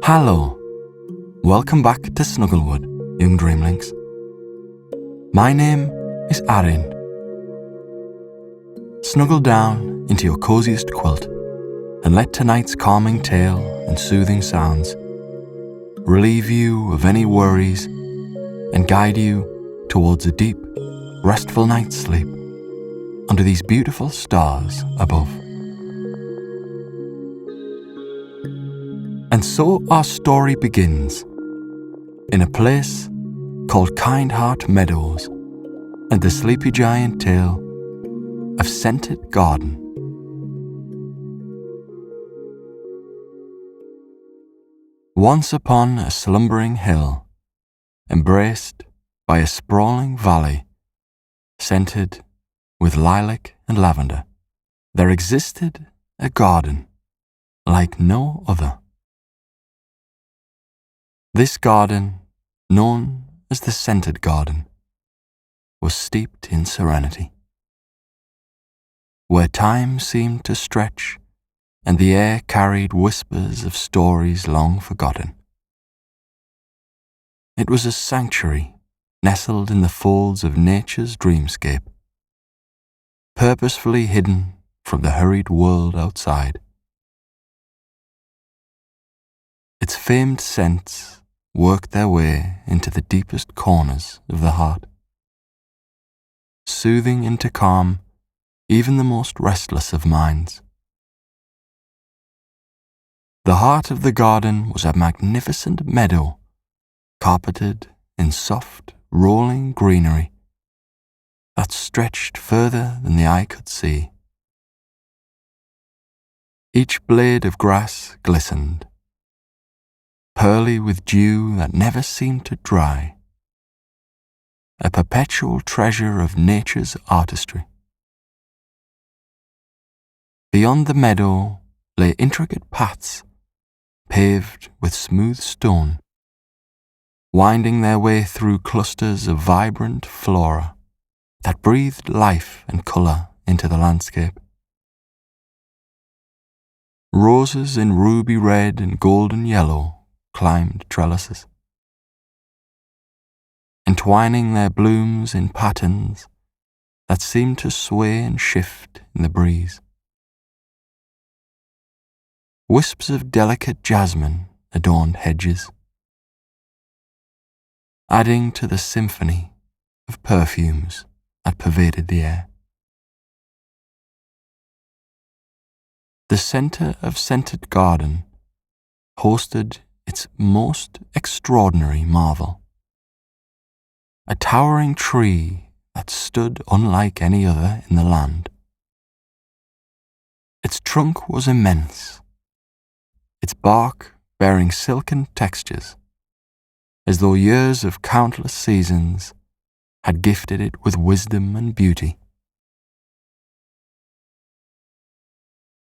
Hello, welcome back to Snugglewood, young Dreamlynx. My name is Arin. Snuggle down into your coziest quilt and let tonight's calming tale and soothing sounds relieve you of any worries and guide you towards a deep, restful night's sleep under these beautiful stars above. And so our story begins in a place called Kindheart Meadows and the sleepy giant tale of Scented Garden. Once upon a slumbering hill, embraced by a sprawling valley, scented with lilac and lavender, there existed a garden like no other. This garden, known as the Scented Garden, was steeped in serenity, where time seemed to stretch and the air carried whispers of stories long forgotten. It was a sanctuary nestled in the folds of nature's dreamscape, purposefully hidden from the hurried world outside. Its famed scents worked their way into the deepest corners of the heart, soothing into calm even the most restless of minds. The heart of the garden was a magnificent meadow, carpeted in soft, rolling greenery that stretched further than the eye could see. Each blade of grass glistened, pearly with dew that never seemed to dry, a perpetual treasure of nature's artistry. Beyond the meadow lay intricate paths paved with smooth stone, winding their way through clusters of vibrant flora that breathed life and colour into the landscape. Roses in ruby red and golden yellow climbed trellises, entwining their blooms in patterns that seemed to sway and shift in the breeze. Wisps of delicate jasmine adorned hedges, adding to the symphony of perfumes that pervaded the air. The centre of Scented Garden hosted its most extraordinary marvel, a towering tree that stood unlike any other in the land. Its trunk was immense, its bark bearing silken textures, as though years of countless seasons had gifted it with wisdom and beauty.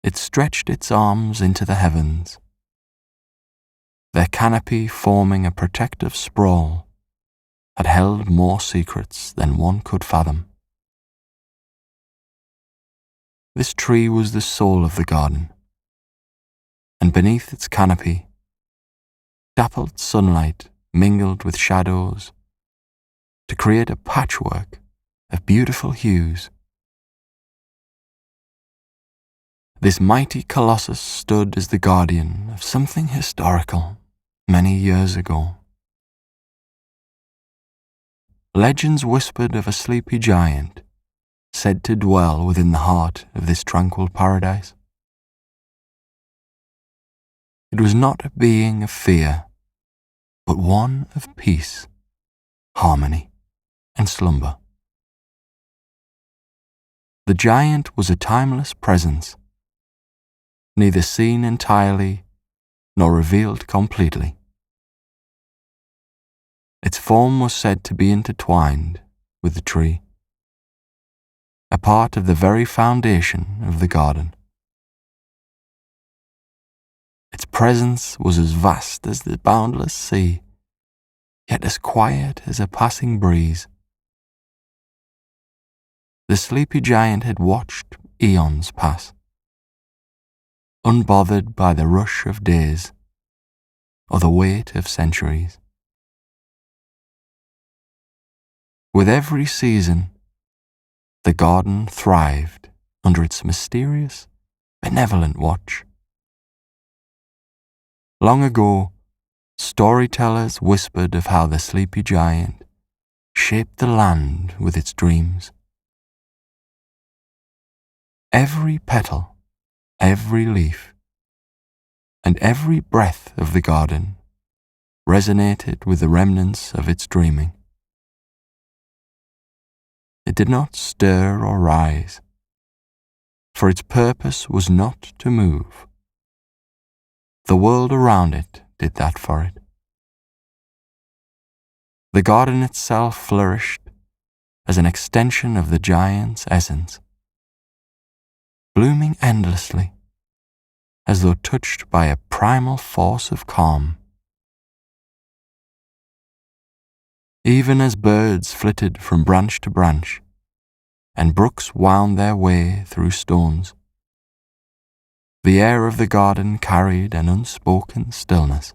It stretched its arms into the heavens, their canopy forming a protective sprawl that held more secrets than one could fathom. This tree was the soul of the garden, and beneath its canopy, dappled sunlight mingled with shadows to create a patchwork of beautiful hues. This mighty colossus stood as the guardian of something historical many years ago. Legends whispered of a sleepy giant said to dwell within the heart of this tranquil paradise. It was not a being of fear, but one of peace, harmony, and slumber. The giant was a timeless presence, neither seen entirely nor revealed completely. Its form was said to be intertwined with the tree, a part of the very foundation of the garden. Its presence was as vast as the boundless sea, yet as quiet as a passing breeze. The sleepy giant had watched eons pass, unbothered by the rush of days, or the weight of centuries. With every season, the garden thrived under its mysterious, benevolent watch. Long ago, storytellers whispered of how the sleepy giant shaped the land with its dreams. Every petal, every leaf, and every breath of the garden resonated with the remnants of its dreaming. It did not stir or rise, for its purpose was not to move. The world around it did that for it. The garden itself flourished as an extension of the giant's essence, blooming endlessly, as though touched by a primal force of calm. Even as birds flitted from branch to branch, and brooks wound their way through stones, the air of the garden carried an unspoken stillness.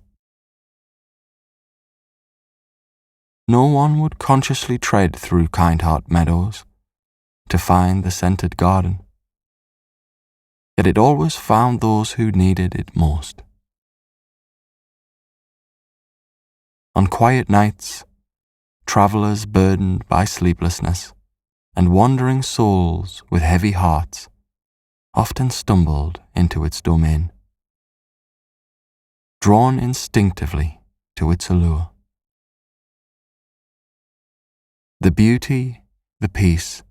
No one would consciously tread through Kindheart Meadows to find the scented garden, yet it always found those who needed it most. On quiet nights, travellers burdened by sleeplessness and wandering souls with heavy hearts often stumbled into its domain, drawn instinctively to its allure. The beauty, the peace,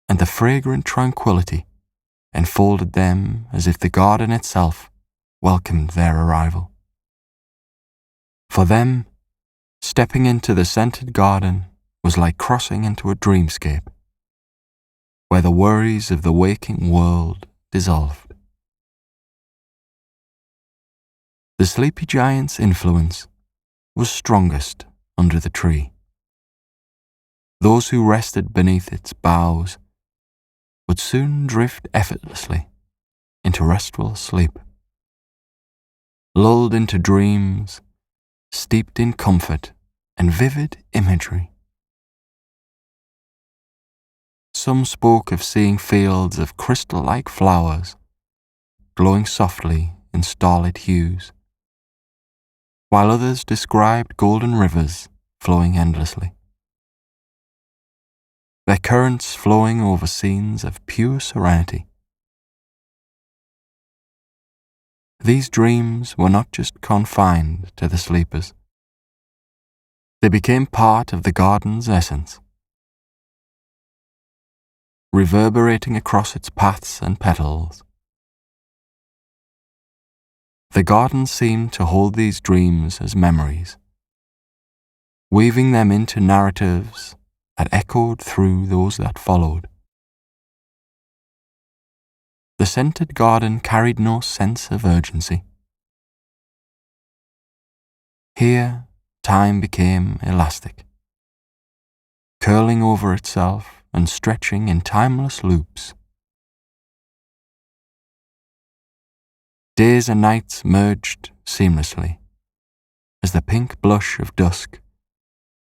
and the fragrant tranquility enfolded them as if the garden itself welcomed their arrival. For them, stepping into the scented garden was like crossing into a dreamscape, where the worries of the waking world dissolved. The sleepy giant's influence was strongest under the tree. Those who rested beneath its boughs would soon drift effortlessly into restful sleep, lulled into dreams steeped in comfort and vivid imagery. Some spoke of seeing fields of crystal-like flowers glowing softly in starlit hues, while others described golden rivers flowing endlessly, their currents flowing over scenes of pure serenity. These dreams were not just confined to the sleepers. They became part of the garden's essence, reverberating across its paths and petals. The garden seemed to hold these dreams as memories, weaving them into narratives that echoed through those that followed. The scented garden carried no sense of urgency. Here, time became elastic, curling over itself and stretching in timeless loops. Days and nights merged seamlessly as the pink blush of dusk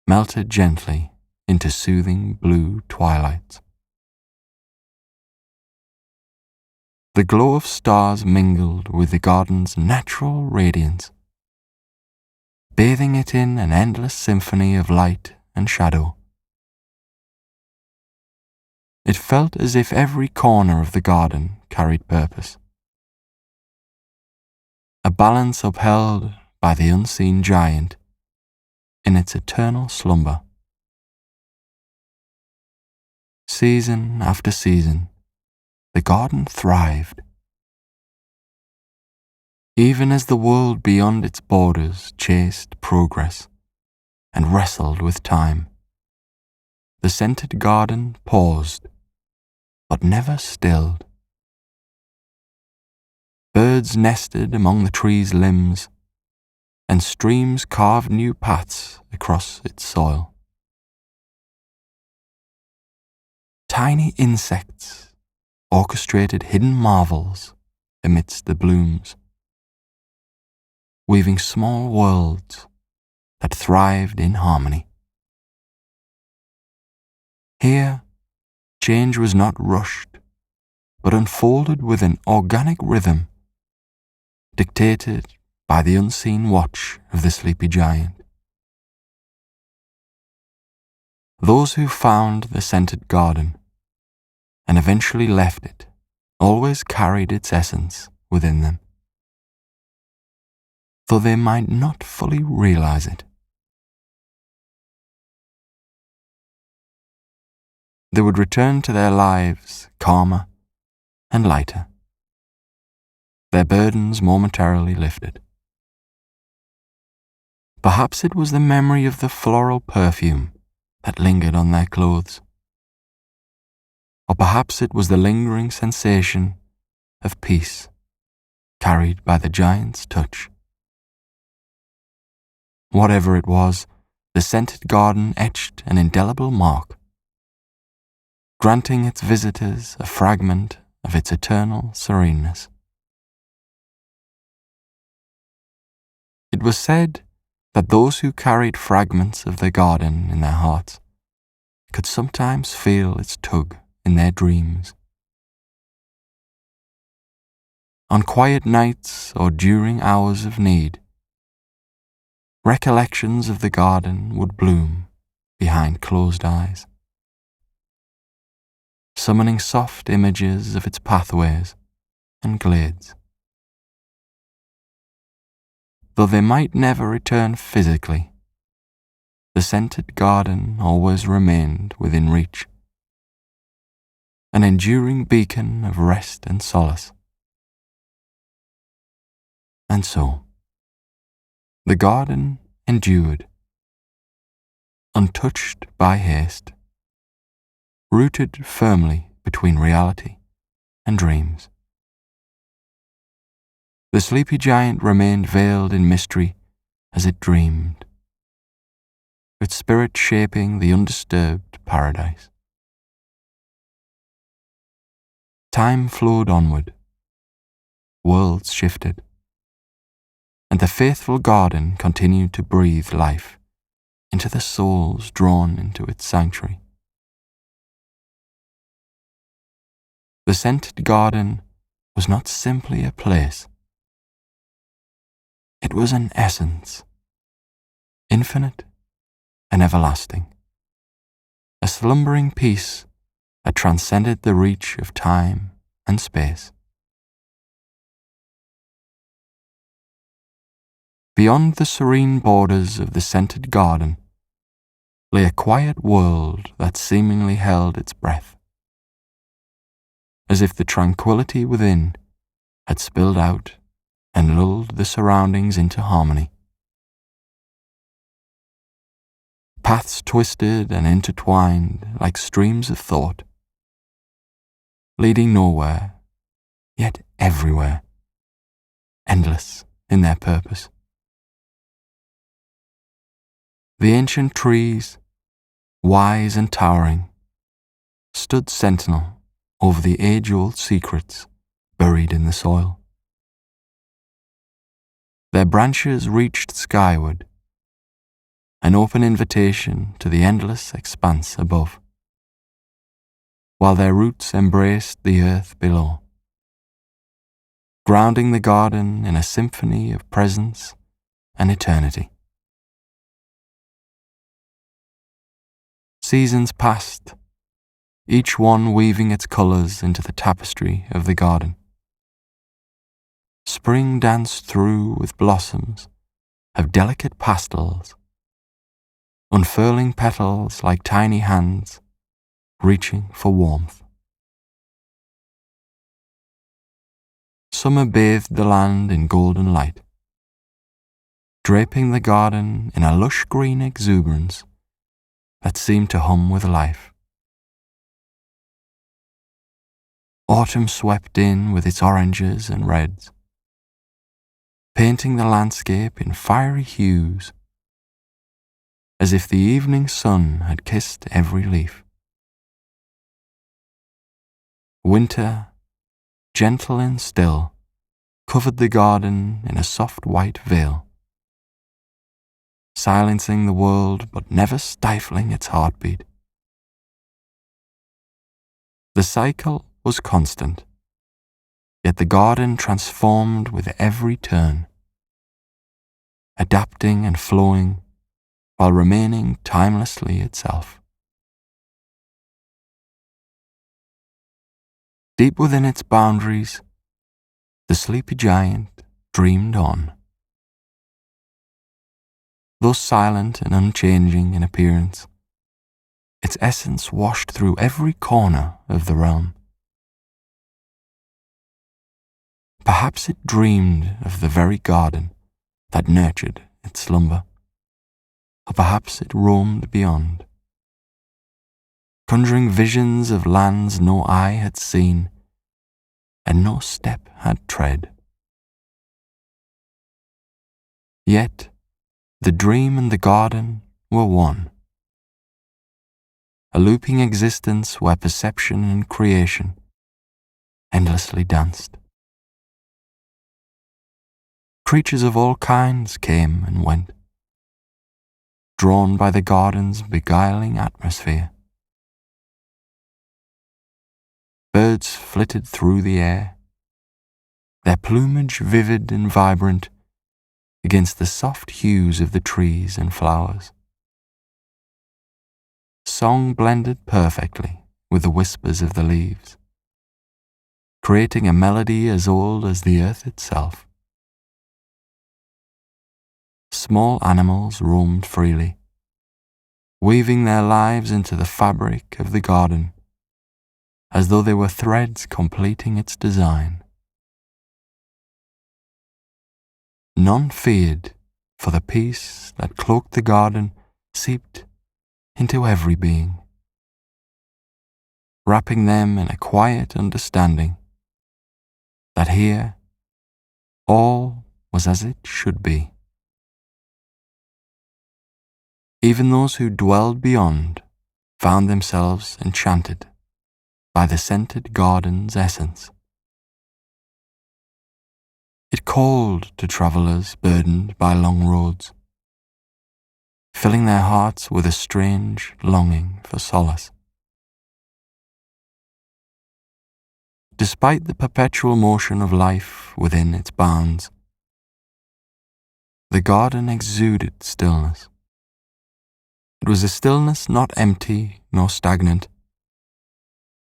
melted gently into soothing blue twilights. The glow of stars mingled with the garden's natural radiance, bathing it in an endless symphony of light and shadow. It felt as if every corner of the garden carried purpose, a balance upheld by the unseen giant in its eternal slumber. Season after season, the garden thrived. Even as the world beyond its borders chased progress and wrestled with time, the scented garden paused, but never stilled. Birds nested among the tree's limbs, and streams carved new paths across its soil. Tiny insects orchestrated hidden marvels amidst the blooms, weaving small worlds that thrived in harmony. Here, change was not rushed, but unfolded with an organic rhythm, dictated by the unseen watch of the sleepy giant. Those who found the scented garden and eventually left it always carried its essence within them, though they might not fully realize it. They would return to their lives calmer and lighter, their burdens momentarily lifted. Perhaps it was the memory of the floral perfume that lingered on their clothes, or perhaps it was the lingering sensation of peace carried by the giant's touch. Whatever it was, the scented garden etched an indelible mark, granting its visitors a fragment of its eternal sereneness. It was said that those who carried fragments of the garden in their hearts could sometimes feel its tug in their dreams. On quiet nights or during hours of need, recollections of the garden would bloom behind closed eyes, summoning soft images of its pathways and glades. Though they might never return physically, the scented garden always remained within reach, an enduring beacon of rest and solace. And so, the garden endured, untouched by haste, rooted firmly between reality and dreams. The sleepy giant remained veiled in mystery as it dreamed, its spirit shaping the undisturbed paradise. Time flowed onward, worlds shifted, and the faithful garden continued to breathe life into the souls drawn into its sanctuary. The scented garden was not simply a place. It was an essence, infinite and everlasting, a slumbering peace that transcended the reach of time and space. Beyond the serene borders of the scented garden lay a quiet world that seemingly held its breath, as if the tranquility within had spilled out and lulled the surroundings into harmony. Paths twisted and intertwined like streams of thought, leading nowhere, yet everywhere, endless in their purpose. The ancient trees, wise and towering, stood sentinel over the age-old secrets buried in the soil. Their branches reached skyward, an open invitation to the endless expanse above, while their roots embraced the earth below, grounding the garden in a symphony of presence and eternity. Seasons passed, each one weaving its colours into the tapestry of the garden. Spring danced through with blossoms of delicate pastels, unfurling petals like tiny hands reaching for warmth. Summer bathed the land in golden light, draping the garden in a lush green exuberance that seemed to hum with life. Autumn swept in with its oranges and reds, painting the landscape in fiery hues, as if the evening sun had kissed every leaf. Winter, gentle and still, covered the garden in a soft white veil, silencing the world but never stifling its heartbeat. The cycle was constant, yet the garden transformed with every turn, adapting and flowing while remaining timelessly itself. Deep within its boundaries, the sleepy giant dreamed on. Though silent and unchanging in appearance, its essence washed through every corner of the realm. Perhaps it dreamed of the very garden that nurtured its slumber, or perhaps it roamed beyond, conjuring visions of lands no eye had seen and no step had tread. Yet the dream and the garden were one, a looping existence where perception and creation endlessly danced. Creatures of all kinds came and went, drawn by the garden's beguiling atmosphere. Birds flitted through the air, their plumage vivid and vibrant against the soft hues of the trees and flowers. Song blended perfectly with the whispers of the leaves, creating a melody as old as the earth itself. Small animals roamed freely, weaving their lives into the fabric of the garden, as though they were threads completing its design. None feared, for the peace that cloaked the garden seeped into every being, wrapping them in a quiet understanding that here all was as it should be. Even those who dwelled beyond found themselves enchanted by the scented garden's essence. It called to travellers burdened by long roads, filling their hearts with a strange longing for solace. Despite the perpetual motion of life within its bounds, the garden exuded stillness. It was a stillness not empty nor stagnant,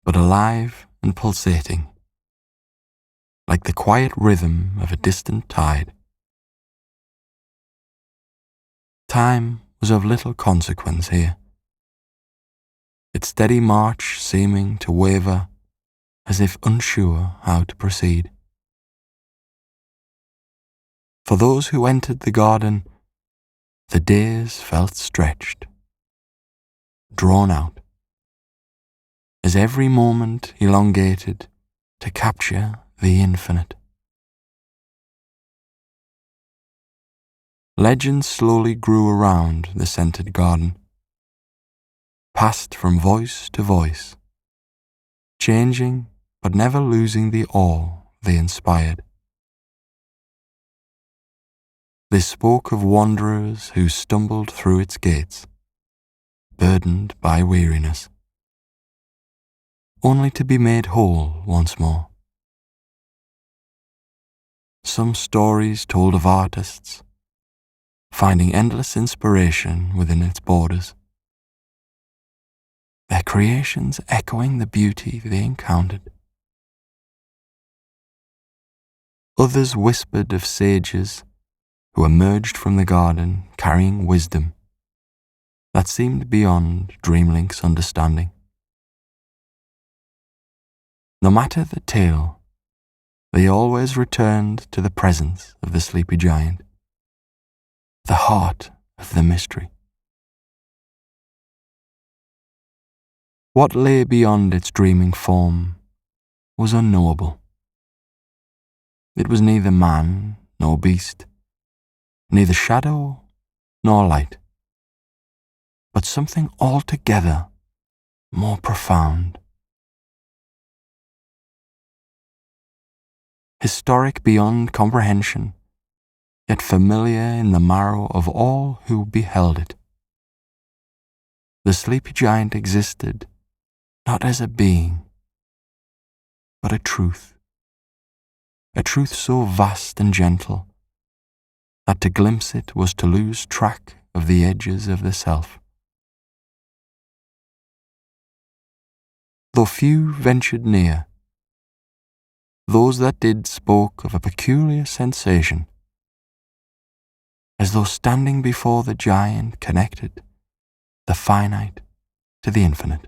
but alive and pulsating, like the quiet rhythm of a distant tide. Time was of little consequence here, its steady march seeming to waver as if unsure how to proceed. For those who entered the garden, the days felt stretched, drawn out, as every moment elongated to capture the infinite. Legends slowly grew around the scented garden, passed from voice to voice, changing but never losing the awe they inspired. They spoke of wanderers who stumbled through its gates, burdened by weariness, only to be made whole once more. Some stories told of artists finding endless inspiration within its borders, their creations echoing the beauty they encountered. Others whispered of sages who emerged from the garden carrying wisdom that seemed beyond Dreamlynx's understanding. No matter the tale, they always returned to the presence of the sleepy giant, the heart of the mystery. What lay beyond its dreaming form was unknowable. It was neither man nor beast, neither shadow nor light, but something altogether more profound. historic beyond comprehension, yet familiar in the marrow of all who beheld it. The sleepy giant existed not as a being, but a truth so vast and gentle that to glimpse it was to lose track of the edges of the self. Though few ventured near, those that did spoke of a peculiar sensation, as though standing before the giant connected the finite to the infinite.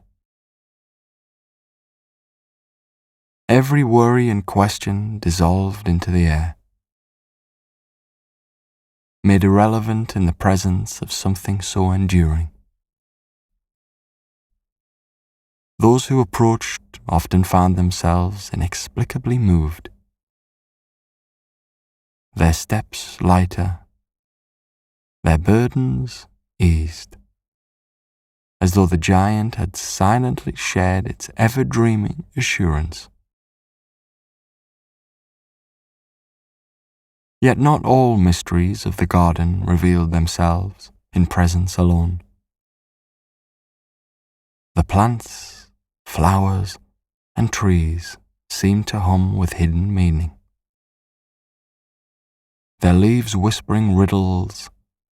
Every worry and question dissolved into the air, made irrelevant in the presence of something so enduring. Those who approached often found themselves inexplicably moved, their steps lighter, their burdens eased, as though the giant had silently shared its ever-dreaming assurance. Yet not all mysteries of the garden revealed themselves in presence alone. The plants, flowers, and trees seemed to hum with hidden meaning, their leaves whispering riddles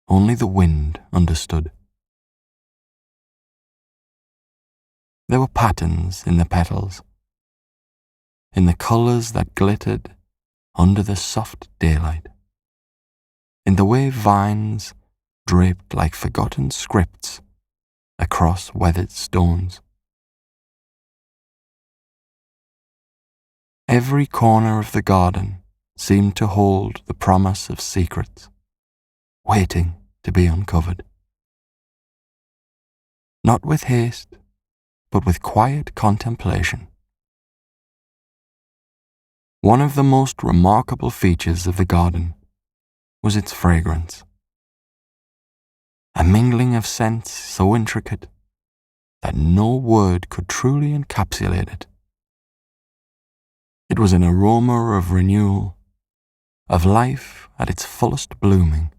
only the wind understood. There were patterns in the petals, in the colours that glittered under the soft daylight, in the way vines draped like forgotten scripts across weathered stones. Every corner of the garden seemed to hold the promise of secrets, waiting to be uncovered. Not with haste, but with quiet contemplation. One of the most remarkable features of the garden was its fragrance, a mingling of scents so intricate that no word could truly encapsulate it. It was an aroma of renewal, of life at its fullest blooming,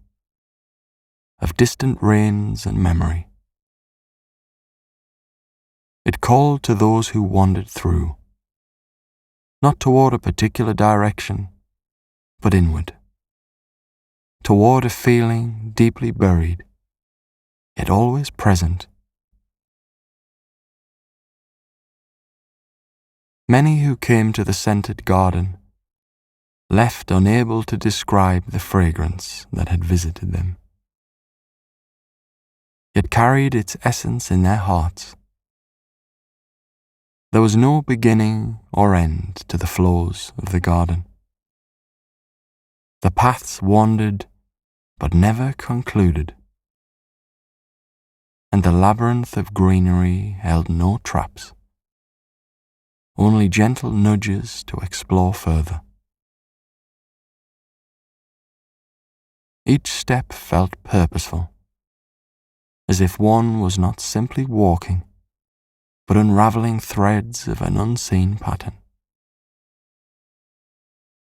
of distant rains and memory. It called to those who wandered through, not toward a particular direction, but inward, toward a feeling deeply buried, yet always present. Many who came to the scented garden left unable to describe the fragrance that had visited them, yet carried its essence in their hearts. There was no beginning or end to the flows of the garden. The paths wandered but never concluded, and the labyrinth of greenery held no traps, only gentle nudges to explore further. Each step felt purposeful, as if one was not simply walking, but unraveling threads of an unseen pattern.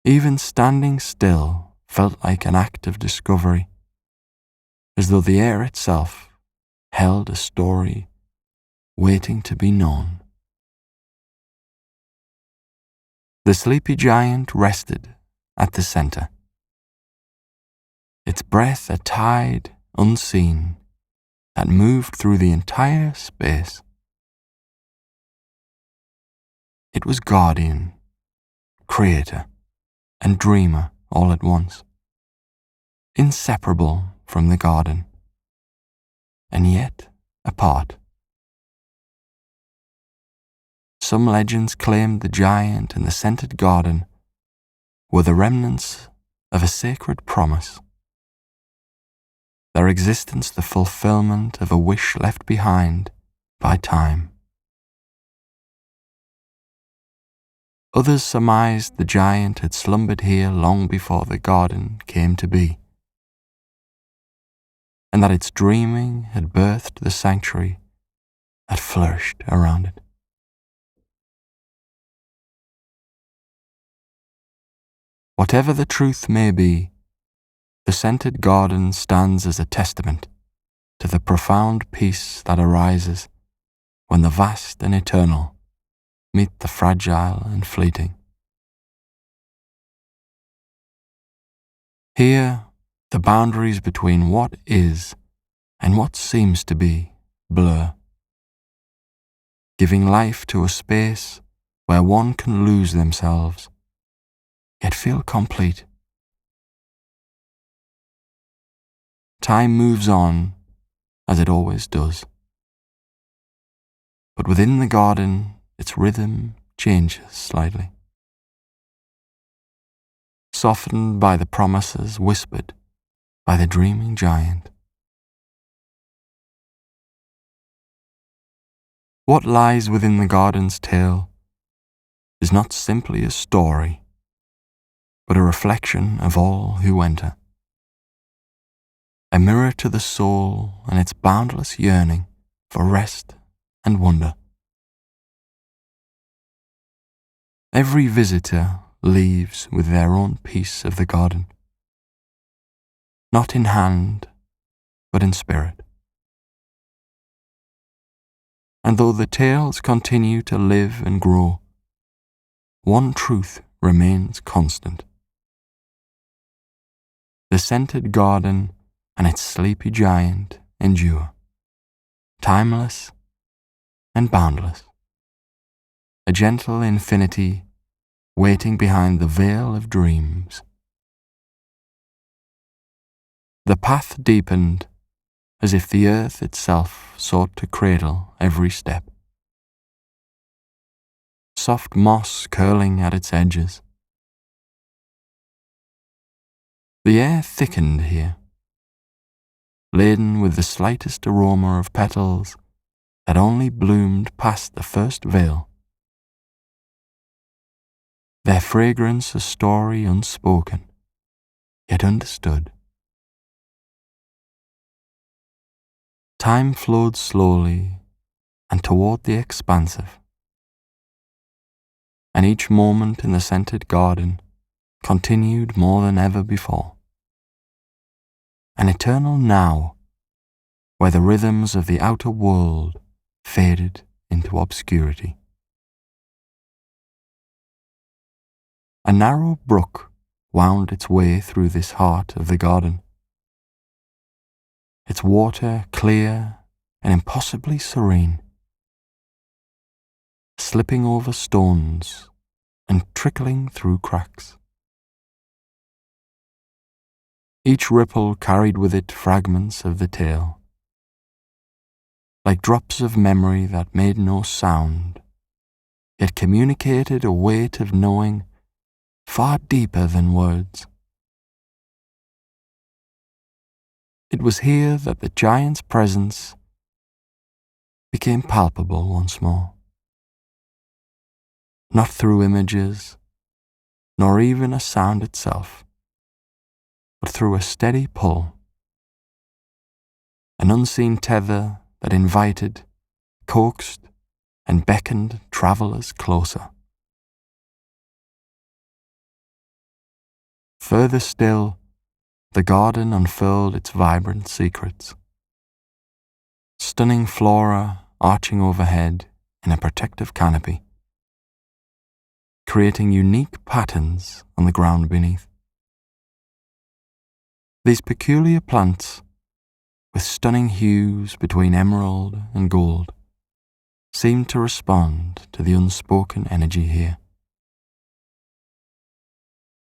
Even standing still felt like an act of discovery, as though the air itself held a story waiting to be known. The sleepy giant rested at the center, its breath a tide unseen that moved through the entire space. It was guardian, creator, and dreamer all at once, inseparable from the garden, and yet apart. Some legends claimed the giant and the scented garden were the remnants of a sacred promise, their existence the fulfillment of a wish left behind by time. Others surmised the giant had slumbered here long before the garden came to be, and that its dreaming had birthed the sanctuary that flourished around it. Whatever the truth may be, the scented garden stands as a testament to the profound peace that arises when the vast and eternal meet the fragile and fleeting. Here, the boundaries between what is and what seems to be blur, giving life to a space where one can lose themselves, yet feel complete. Time moves on, as it always does. But within the garden, its rhythm changes slightly, softened by the promises whispered by the dreaming giant. What lies within the garden's tale is not simply a story, but a reflection of all who enter. A mirror to the soul and its boundless yearning for rest and wonder. Every visitor leaves with their own piece of the garden, not in hand, but in spirit. And though the tales continue to live and grow, one truth remains constant. The scented garden and its sleepy giant endure, timeless and boundless, a gentle infinity waiting behind the veil of dreams. The path deepened as if the earth itself sought to cradle every step. Soft moss curling at its edges. The air thickened here, laden with the slightest aroma of petals that only bloomed past the first veil. Their fragrance a story unspoken, yet understood. Time flowed slowly and toward the expansive, and each moment in the scented garden continued more than ever before. An eternal now, where the rhythms of the outer world faded into obscurity. A narrow brook wound its way through this heart of the garden, its water clear and impossibly serene, slipping over stones and trickling through cracks. Each ripple carried with it fragments of the tale, like drops of memory that made no sound, yet communicated a weight of knowing far deeper than words. It was here that the giant's presence became palpable once more, not through images, nor even a sound itself, but through a steady pull, an unseen tether that invited, coaxed, and beckoned travellers closer. Further still, the garden unfurled its vibrant secrets. Stunning flora arching overhead in a protective canopy, creating unique patterns on the ground beneath. These peculiar plants, with stunning hues between emerald and gold, seemed to respond to the unspoken energy here.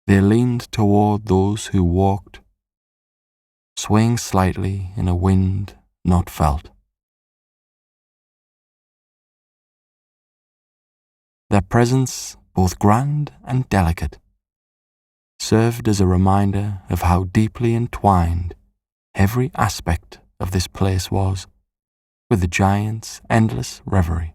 They leaned toward those who walked, swaying slightly in a wind not felt. Their presence, both grand and delicate, served as a reminder of how deeply entwined every aspect of this place was with the giant's endless reverie.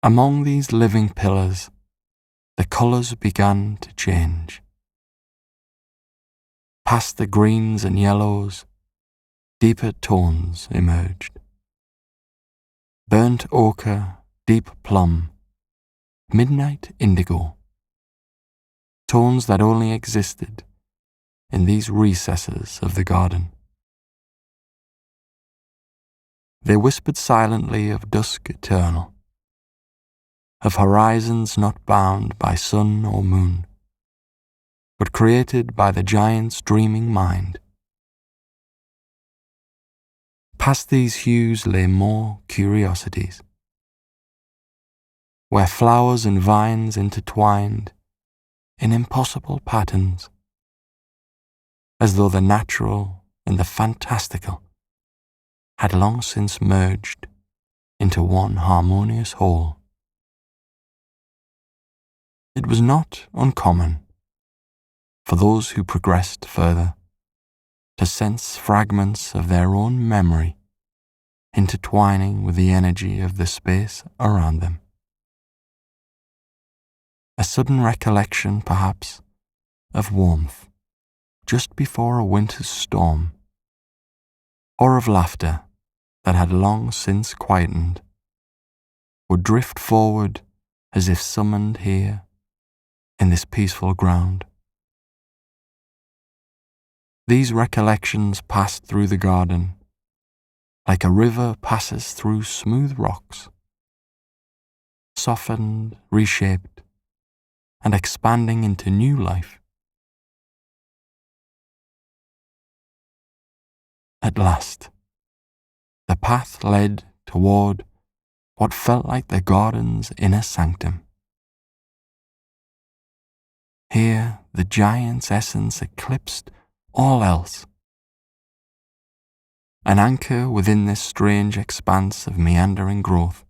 Among these living pillars, the colours began to change. Past the greens and yellows, deeper tones emerged. Burnt ochre, deep plum, midnight indigo, tones that only existed in these recesses of the garden. They whispered silently of dusk eternal, of horizons not bound by sun or moon, but created by the giant's dreaming mind. Past these hues lay more curiosities, where flowers and vines intertwined in impossible patterns, as though the natural and the fantastical had long since merged into one harmonious whole. It was not uncommon for those who progressed further to sense fragments of their own memory intertwining with the energy of the space around them. A sudden recollection, perhaps, of warmth just before a winter's storm, or of laughter that had long since quietened, would drift forward as if summoned here in this peaceful ground. These recollections passed through the garden like a river passes through smooth rocks, softened, reshaped, and expanding into new life. At last, the path led toward what felt like the garden's inner sanctum. Here, the giant's essence eclipsed all else. An anchor within this strange expanse of meandering growth.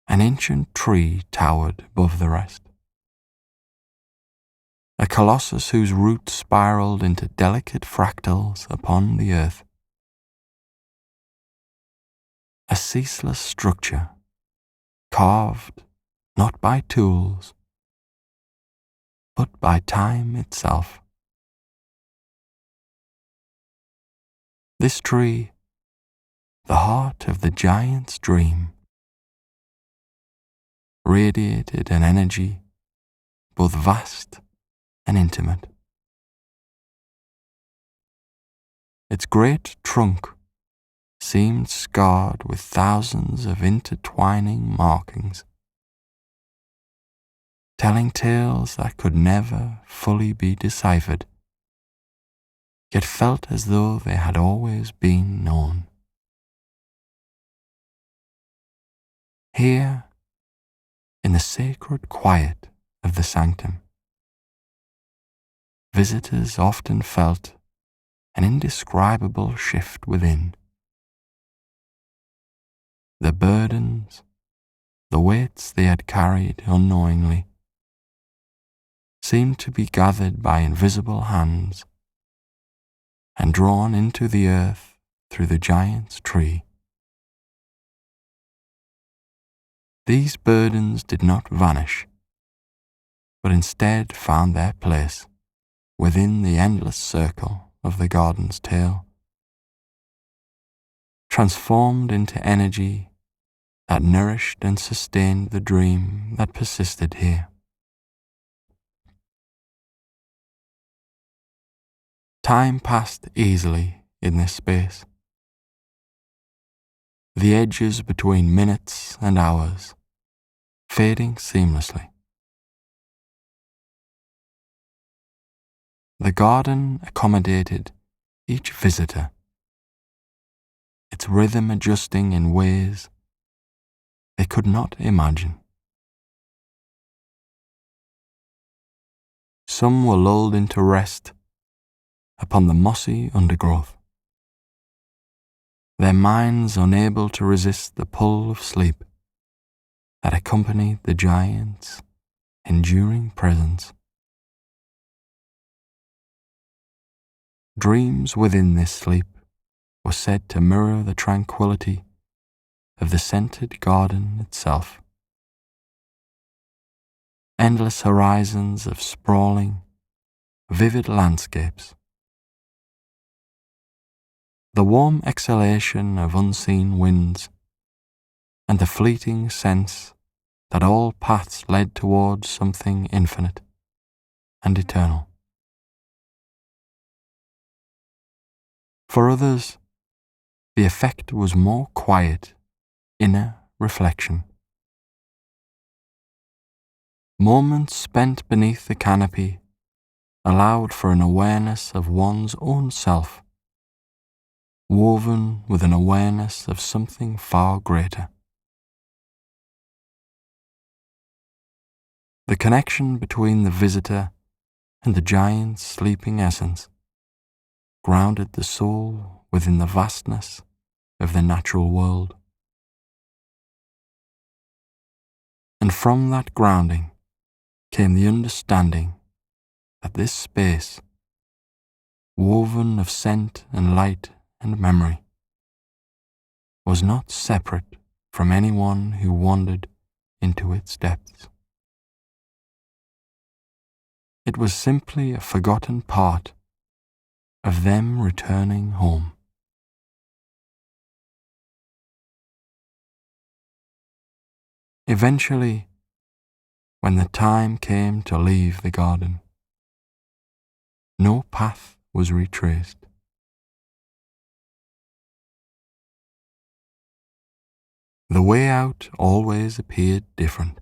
An ancient tree towered above the rest. A colossus whose roots spiraled into delicate fractals upon the earth. A ceaseless structure, carved not by tools, but by time itself. This tree, the heart of the giant's dream, radiated an energy both vast and intimate. Its great trunk seemed scarred with thousands of intertwining markings, telling tales that could never fully be deciphered, yet felt as though they had always been known. Here, in the sacred quiet of the sanctum, visitors often felt an indescribable shift within. The burdens, the weights they had carried unknowingly, seemed to be gathered by invisible hands and drawn into the earth through the giant's tree. These burdens did not vanish, but instead found their place within the endless circle of the garden's tale, transformed into energy that nourished and sustained the dream that persisted here. Time passed easily in this space. The edges between minutes and hours fading seamlessly. The garden accommodated each visitor, its rhythm adjusting in ways they could not imagine. Some were lulled into rest upon the mossy undergrowth, their minds unable to resist the pull of sleep that accompanied the giant's enduring presence. Dreams within this sleep were said to mirror the tranquility of the scented garden itself. Endless horizons of sprawling, vivid landscapes. The warm exhalation of unseen winds and the fleeting sense that all paths led towards something infinite and eternal. For others, the effect was more quiet, inner reflection. Moments spent beneath the canopy allowed for an awareness of one's own self, woven with an awareness of something far greater. The connection between the visitor and the giant's sleeping essence grounded the soul within the vastness of the natural world. And from that grounding came the understanding that this space, woven of scent and light and memory, was not separate from anyone who wandered into its depths. It was simply a forgotten part of them returning home. Eventually, when the time came to leave the garden, no path was retraced. The way out always appeared different,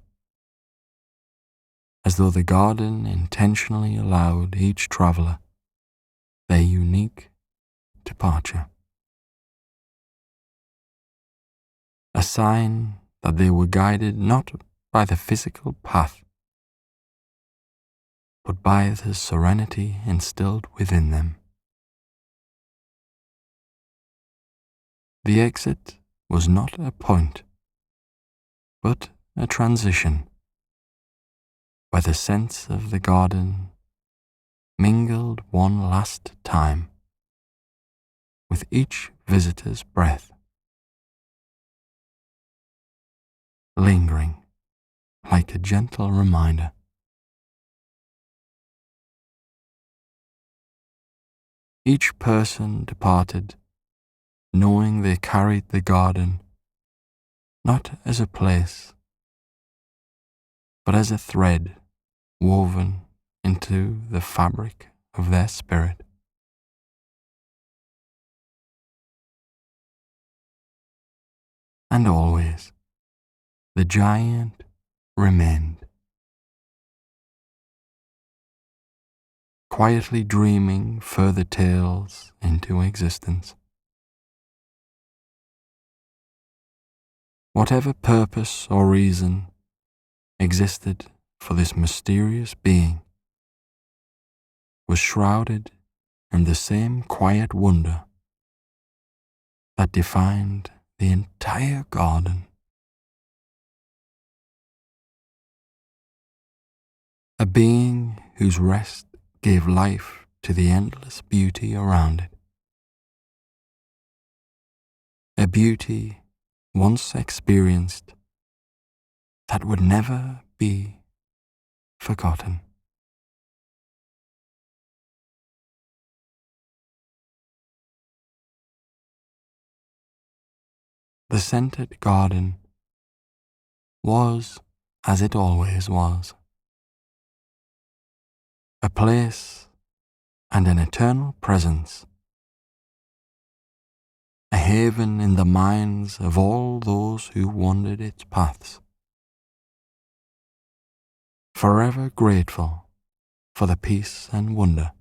as though the garden intentionally allowed each traveller their unique departure. A sign that they were guided not by the physical path, but by the serenity instilled within them. The exit was not a point, but a transition, where the sense of the garden mingled one last time with each visitor's breath, lingering like a gentle reminder. Each person departed knowing they carried the garden not as a place, but as a thread woven into the fabric of their spirit. And always the giant remained, quietly dreaming further tales into existence. Whatever purpose or reason existed for this mysterious being was shrouded in the same quiet wonder that defined the entire garden. A being whose rest gave life to the endless beauty around it. A beauty once experienced that would never be forgotten. The scented garden was as it always was, a place and an eternal presence, a haven in the minds of all those who wandered its paths, forever grateful for the peace and wonder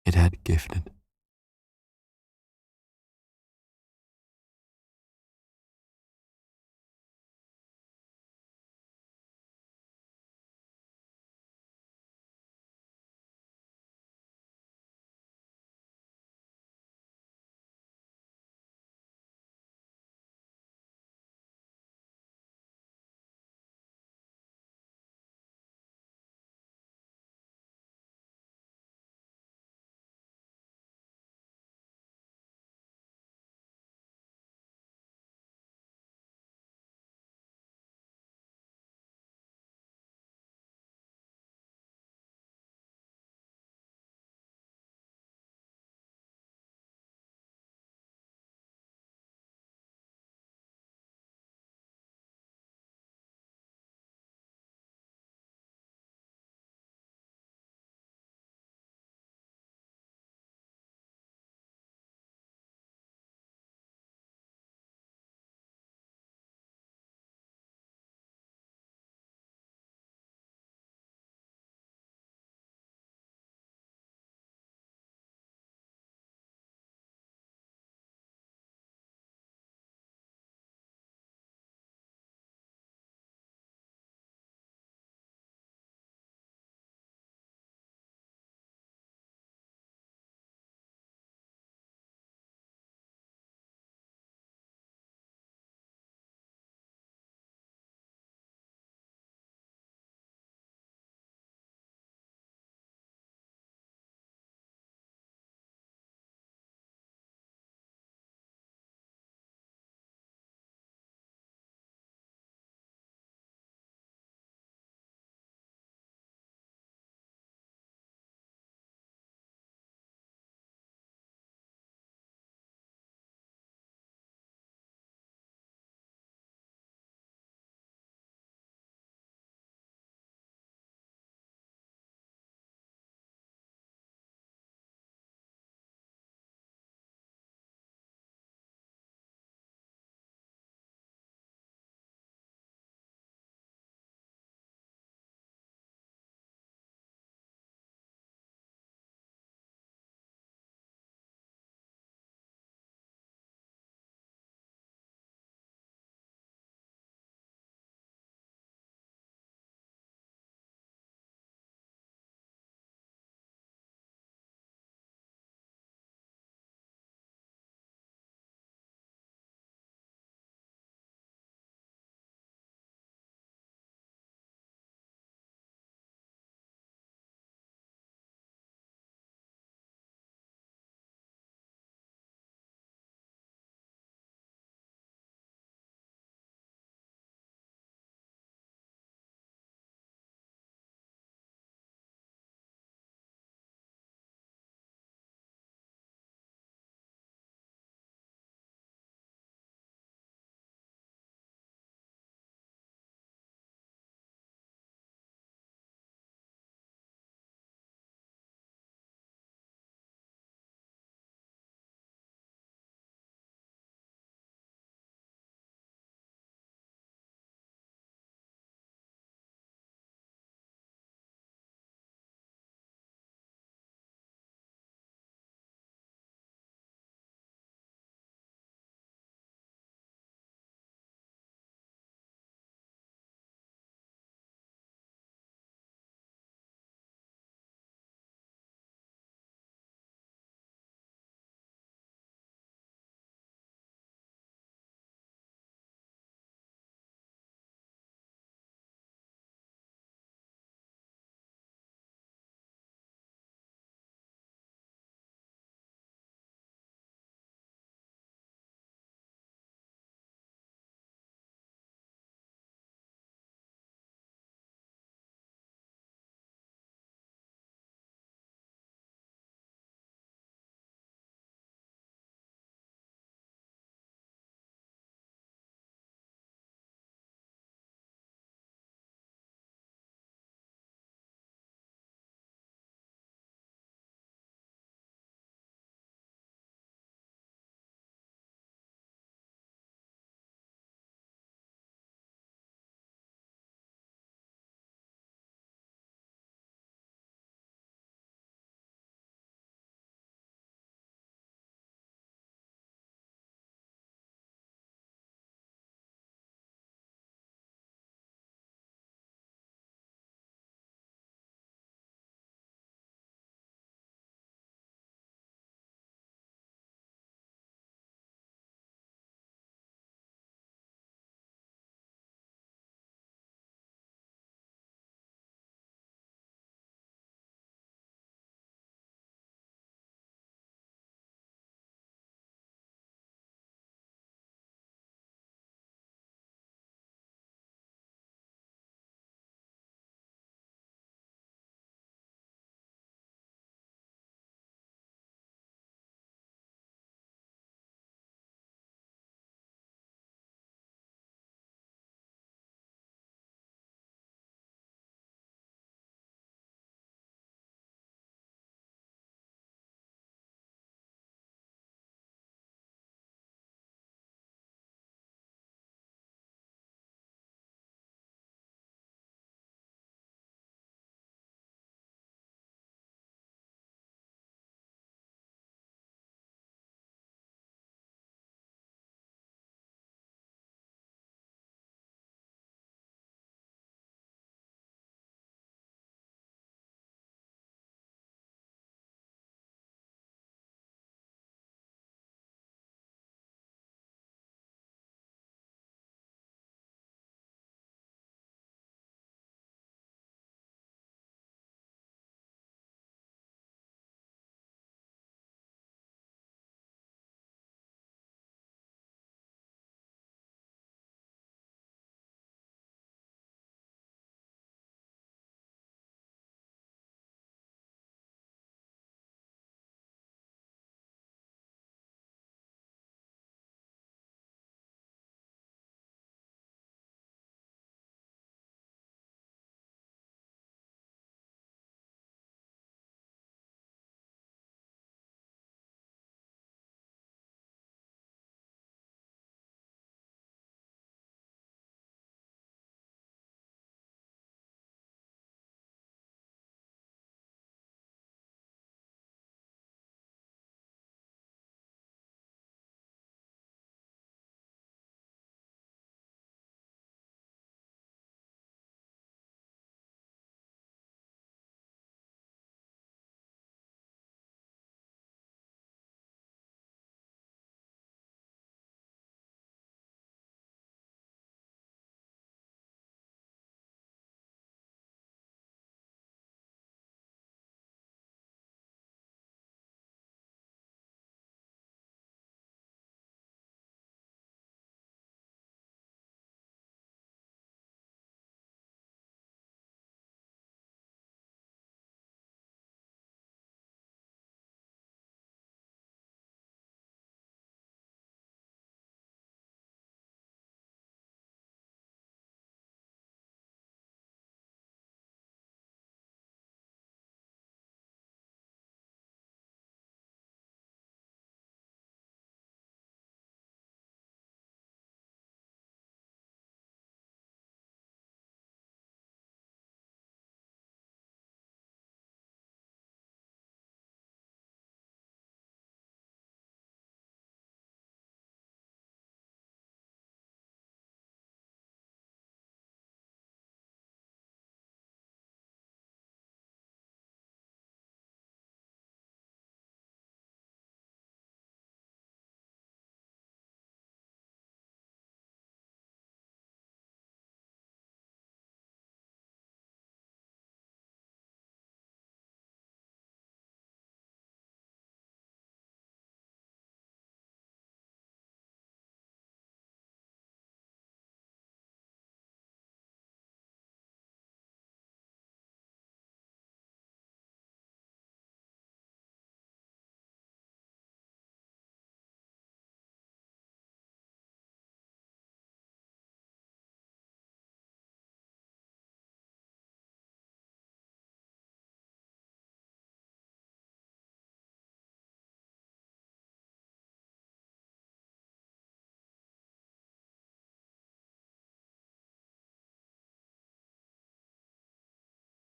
it had gifted.